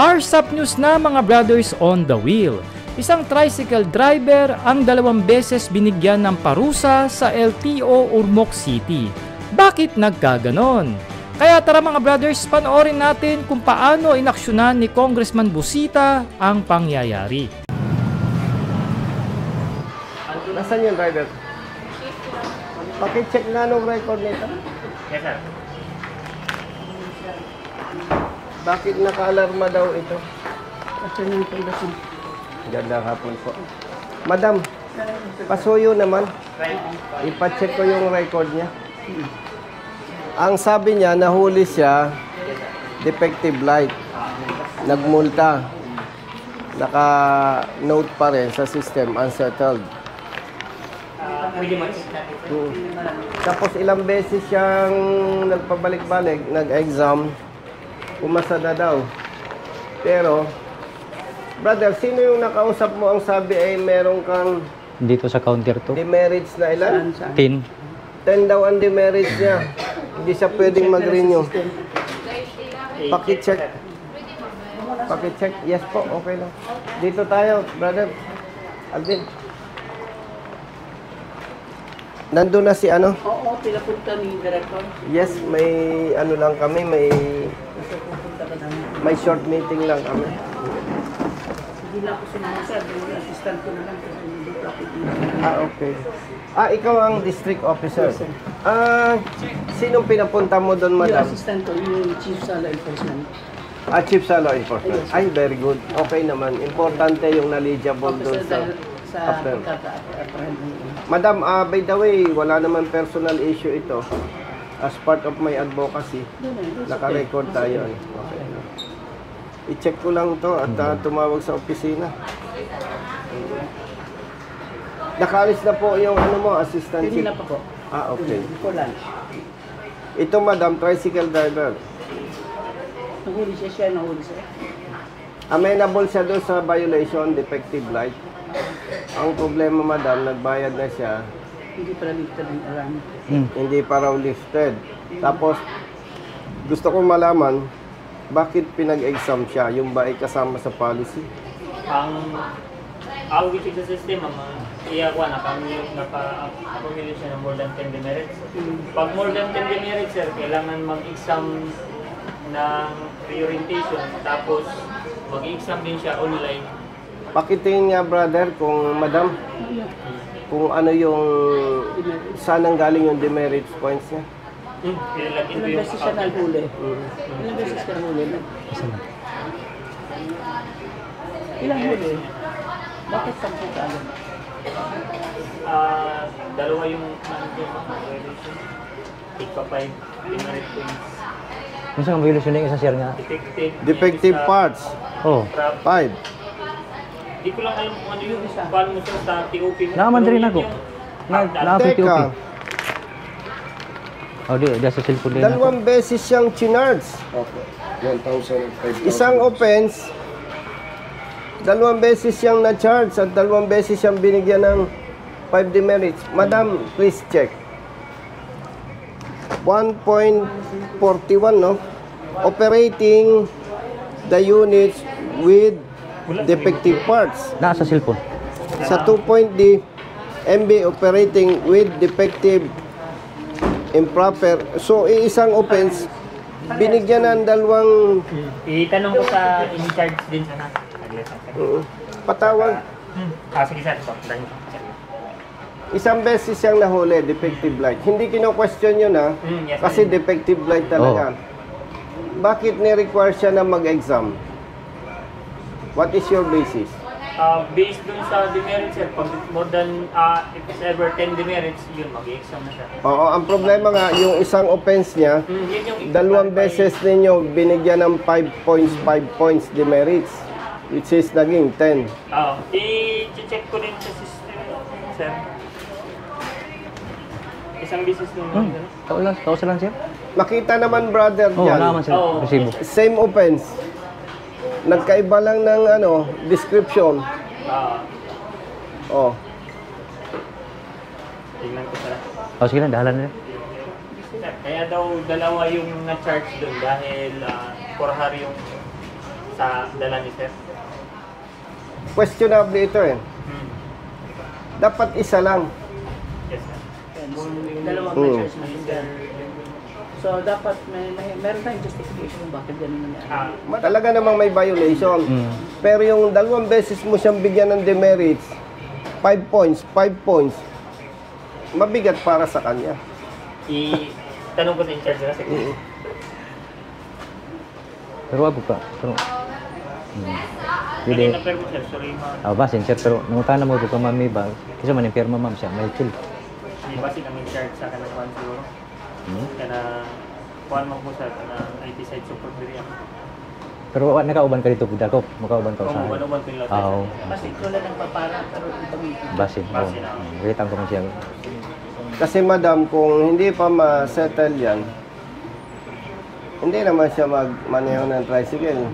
RSAP News na mga brothers on the wheel. Isang tricycle driver ang 2 beses binigyan ng parusa sa LTO Ormoc City. Bakit nagkaganon? Kaya tara mga brothers, panoorin natin kung paano inaksyonan ni Congressman Busita ang pangyayari. Nasaan yung driver? Paki-check na nung record nito. Yes, sir. Bakit naka-alarma daw ito? Kasi nang pagdating. Ganda hapon po. Madam, pasuyo naman. Ipacheck ko yung record niya. Ang sabi niya, nahuli siya, defective light. Nagmulta. Naka-note pa rin sa system, unsettled. Tapos ilang beses siyang nagpabalik-balik, nag-exam, umasa na daw. Pero, brother, sino yung nakausap mo ang sabi ay meron kang Dito sa counter to. demerits na ilan? 10. 10 daw ang demerits niya. Hindi siya pwedeng mag-renew. Paki-check. Paki-check. Yes po, okay lang. Dito tayo, brother. Alvin. Nandun na si ano? Oo, pinapunta ni Director. Yes, may ano lang kami, may short meeting lang kami. Hindi na ako sumama, sir. Yung assistant ko na lang. Kasi hindi ko ako dito. Okay. Ikaw ang district officer. Sinong pinapunta mo doon, Yung madam? assistant ko, yung chief sa law enforcement. Chief sa law enforcement. Ay, very good. Okay naman. Importante yung knowledgeable doon sa... Sa after. pagkaka-apprehend. Madam, by the way, wala naman personal issue ito. As part of my advocacy, naka-record tayo. Okay. I-check ko lang to at tumawag sa opisina. Nakaalis na po yung ano mo, assistant chief. Hindi na pa po. Okay. Before lunch. Ito, madam, tricycle driver. Nahuli siya, nahuli siya. Amenable siya doon sa violation, defective light. Ang problema, madam, nagbayad na siya. Hindi pala lifted ng alarm. Hindi pa raw lifted. Tapos, gusto kong malaman, bakit pinag-exam siya? Yung ba ay kasama sa policy? Ang wichig sa system, iyakuha na kami naka-accumulate siya ng more than 10 demerits. Pag more than 10 demerits, sir, kailangan mag-exam ng reorientation. Tapos, mag-exam din siya online. Pakitingin nga, brother, kung madam, kung ano yung, saan ang galing yung demerits points niya. Ilalagin ko Ilang yung beses siya nahuli? Ilang beses ka nahuli? Ilang huli? Bakit 10 ka alam? Dalawa yung violation. Ika 5 demerit points. Kung saan ang violation ng isang share nga? Defective parts, Oh. 5. Hindi ko lang alam kung ano yung paano mo siya sa TOP mo. Nakaman rin ako. Nakapit Teka, Oh, di sa cellphone din ako. 2 beses siyang chinards. Okay. 1,000, 5,000. Isang offense, 2 beses siyang na-charge at 2 beses siyang binigyan ng 5 demerits. Madam, please check. 1.41, no? Operating the units with defective parts. Nasa cellphone. Sa 2.D, MB operating with defective improper. So, isang offense, binigyan ng 2 Itanong ko sa in-charge din sana. patawag. Sige sir. Isang beses siyang nahuli, defective light. Hindi kino-question yun ha, Yes, kasi defective light talaga. Bakit ni-require siya na mag-exam? What is your basis? Based dun sa demerits sir, pag more than, if it's ever 10 demerits, yun, mag-exam na siya. Oo, ang problema nga, yung isang offense niya, Yun yung 2 beses ninyo binigyan ng 5 points demerits, which is naging 10. I-check ko din sa system, sir. Isang business nung Kausa lang siya? Makita naman, brother, Oh, dyan. wala naman siya. Oo. Resibo. Same offense. Nagkaiba lang ng description. Oh. Tingnan ko sir. Oh, sige na, dahalan na. Kaya daw dalawa yung na-charge doon dahil 4 hari yung sa dala ni sir. Questionable ito eh. Dapat isa lang. Yes sir. Dalawang measures na yun, sir. So, dapat meron tayong justification kung bakit ganun nangyari. Talaga namang may violation. Pero yung 2 beses mo siyang bigyan ng demerits, 5 points, 5 points, mabigat para sa kanya. Tanong ko sa in-charge na sige. Pero wag pa. Pero Hindi na pero sir, sorry ma. basin sir, pero nangutana mo ko mami ba? Kasi man yung pirma ma'am siya, may chill. Di ba sila may charge sa kanang kwan siguro? Kana kuan mo po sa kanang IT site support diri. Pero nakauban ka dito dako, makauban ka sa. Uban ko nila. Oo. Mas ikaw lang nagpapara, pero ibang Basin. Basin, Wait ko man siya. Kasi madam, kung hindi pa ma-settle yan, hindi naman siya magmaneho ng tricycle.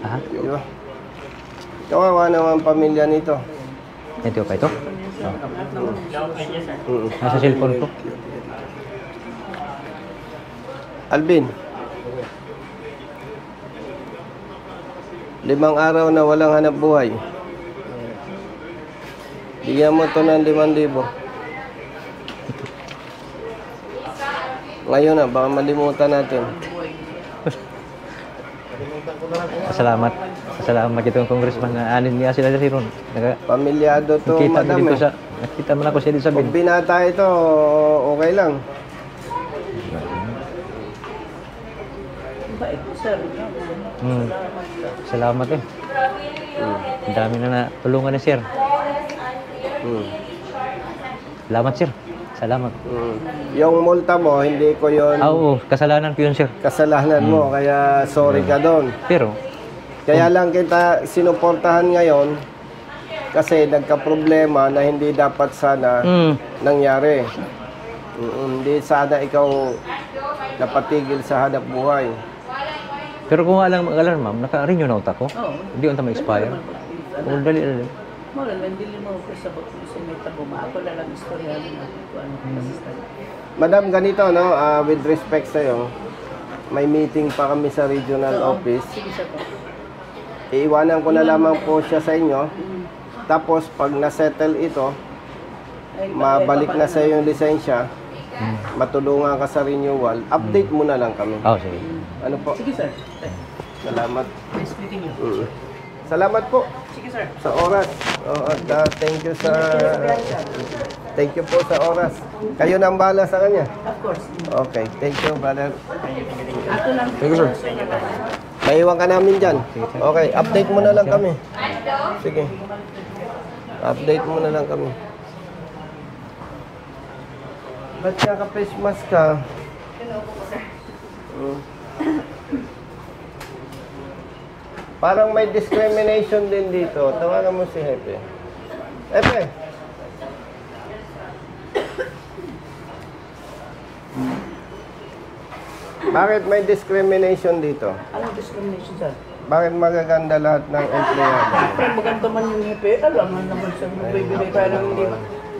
Ah, Di ba? Kawawa naman pamilya nito. ito pa ito. Yes sir. Nasa cellphone ko. Alvin, 5 araw na walang hanap buhay. Bigyan mo to ng 5,000. Ngayon na, baka malimutan natin. Salamat. Salamat itong congressman na anin niya sila ron. Pamilyado to, Nakita madam dito eh. sa nakita mo na ko siya dito sa Pag bin. binata ito, okay lang. bait, sir. Salamat eh. Ang dami na tulungan ni sir. Salamat sir. Salamat. Yung multa mo, hindi ko yon Oo, kasalanan ko yun sir. kasalanan mo, kaya sorry ka doon. Pero, Kaya lang kita sinuportahan ngayon kasi nagka-problema na hindi dapat sana nangyari. Hindi sana ikaw napatigil sa hanap buhay. pero kung alam ma'am, naka-renew na utak ko. Oo. Hindi on ma-expire. Kung dali. Mo lang dili mo ko sa bakit sa meta ko ako na lang istorya na ko ano assistant. Madam, ganito no, with respect sa iyo, may meeting pa kami sa regional office. Sige sir po. Iiwanan ko na lamang po siya sa inyo. Tapos pag na-settle ito, mabalik na sa iyo yung lisensya, matulungan ka sa renewal, update mo na lang kami. Oh, sige. Ano po? Sige sir. Salamat. Nice meeting you. Salamat po Sige sir. sa oras. At thank you po sa oras. Kayo nang bahala sa kanya. Of course. Okay, thank you, brother. Ato lang. Thank you, sir. Maiwan ka namin dyan. Okay, update mo na lang kami. Sige. Update mo na lang kami. Ba't ka-face mask ka? Parang may discrimination din dito. Tawagan mo si Hepe. Hepe! Bakit may discrimination dito? Anong discrimination sir? Bakit magaganda lahat ng empleyado? Pero maganda man yung hepe, alam naman sir, magbibigay tayo ng hindi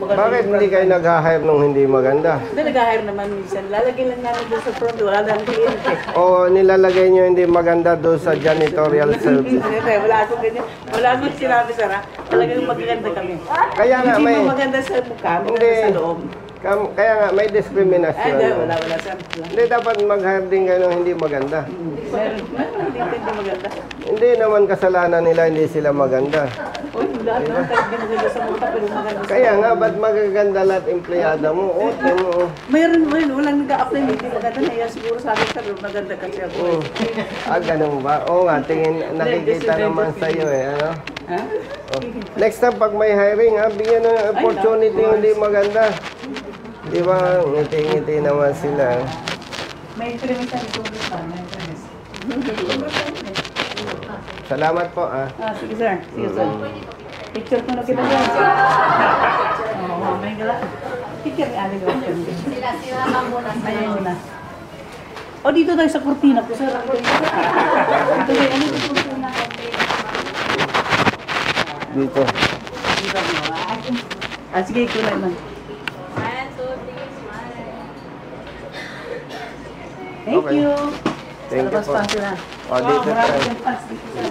maganda. Bakit hindi kayo nag-hire nung hindi maganda? Hindi, nag-hire naman minsan. Lalagay lang namin doon sa front, wala lang kliyente. O nilalagay nyo hindi maganda doon sa janitorial service? Hindi, wala akong ganyan. Wala akong sinabi sir ha. Talagang magaganda kami. Kaya nga Hindi may... mo maganda sa mukha, maganda Hindi. sa loob. Kaya nga may discrimination. Ay, wala sir. Hindi dapat mag-hire din kayo ng hindi maganda. Meron, hindi maganda. Hindi naman kasalanan nila hindi sila maganda. Uy, lahat naman talagang maganda sa mukha, pero maganda sa Kaya nga, ba't magaganda lahat empleyado mo? O, Mayroon, walang nag-a-apply, hindi maganda na yan. Siguro sabi ka, maganda kasi ako. ganun ba? Oo nga, tingin, nakikita naman sa iyo eh. Ano? Ha? Oh. Next time, pag may hiring, bigyan ng opportunity yung hindi maganda. Di ba? Ngiti-ngiti naman sila. May intermission dito sa may intermission. Salamat po, Sige sir. Sige sir. Picture ko na kita dyan. Oo, may gala. Picture ni Ali Gawin. Sila lang muna. Ayaw muna. O, dito tayo sa kurtina ko, sir. Dito tayo, ano yung kurtina ko? dito. Sige, ito na naman. Thank Okay. you. Thank you Sa labas po. pa sila. O, dito Marami tayo. siyang fans dito sir.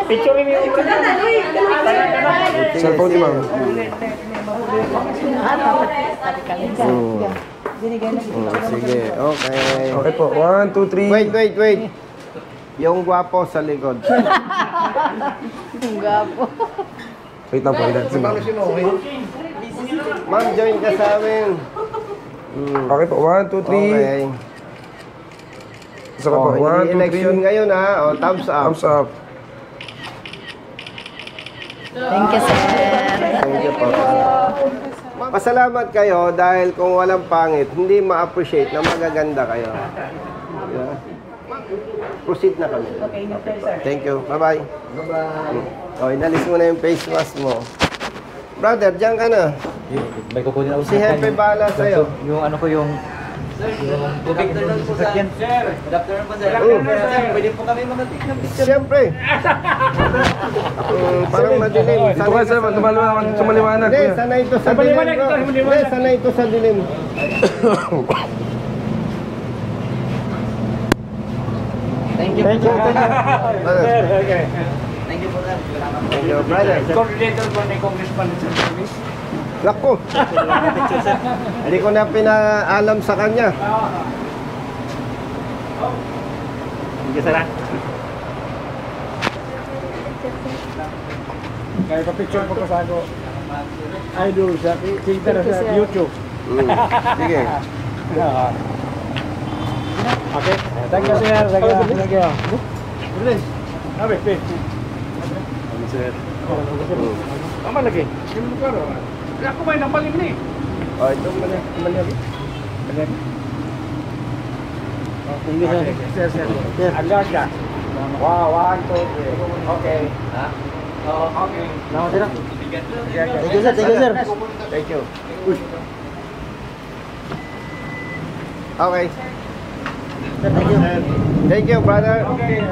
Picture mo yung Cellphone ni ma'am. Binigay na Sige, okay. Okay po. 1, 2, 3. Wait. Yung gwapo sa likod. Ang gapo. Wait lang po. Si ma'am. Ma'am, join ka sa amin. Okay po. 1, 2, 3. Okay. Isa ka po. Oh, 1, 2, election 3. ngayon ha. O, thumbs up. Thumbs up. Thank you, sir. Thank you po. Pasalamat kayo dahil kung walang pangit, hindi ma-appreciate na magaganda kayo. Yeah. Proceed na kami. Okay, no, sir. Thank you. Bye-bye. Bye-bye. O, inalis mo na yung face mask mo. Brother, diyan ka na. May kukunin ako Si Henry bahala sa'yo. Yung ano ko yung tubig na lang po sa akin. Sir, good afternoon po sir. Pwede po kami mag-take ng picture. Siyempre. Parang madilim. Dito ka sir. Sumaliwanag. Hindi, sanay ito sa dilim. bro. Hindi, sanay ito sa dilim. Thank you. Brother. Okay. Thank you po sir. Thank you, brother. Coordinator po ni Congressman sa service. Naku. Hindi ko na pinaalam sa kanya. Sige sir. Kaya pa-picture ko sa ako. Idol sa Twitter sa YouTube. Sige. Okay. Thank you sir. Thank you. Bilis. Abe, pe. Sir. Tama lagi. Yung lugar. Kaya ako may napalim ni. O, ito mali. Thank you sir. Sir. Aga. Wow, 1, 2, 3. Okay. Ha? Oo, okay. Tama sir. Thank you sir. Thank you sir. Thank you. Okay. Thank you. Thank you, brother. Okay.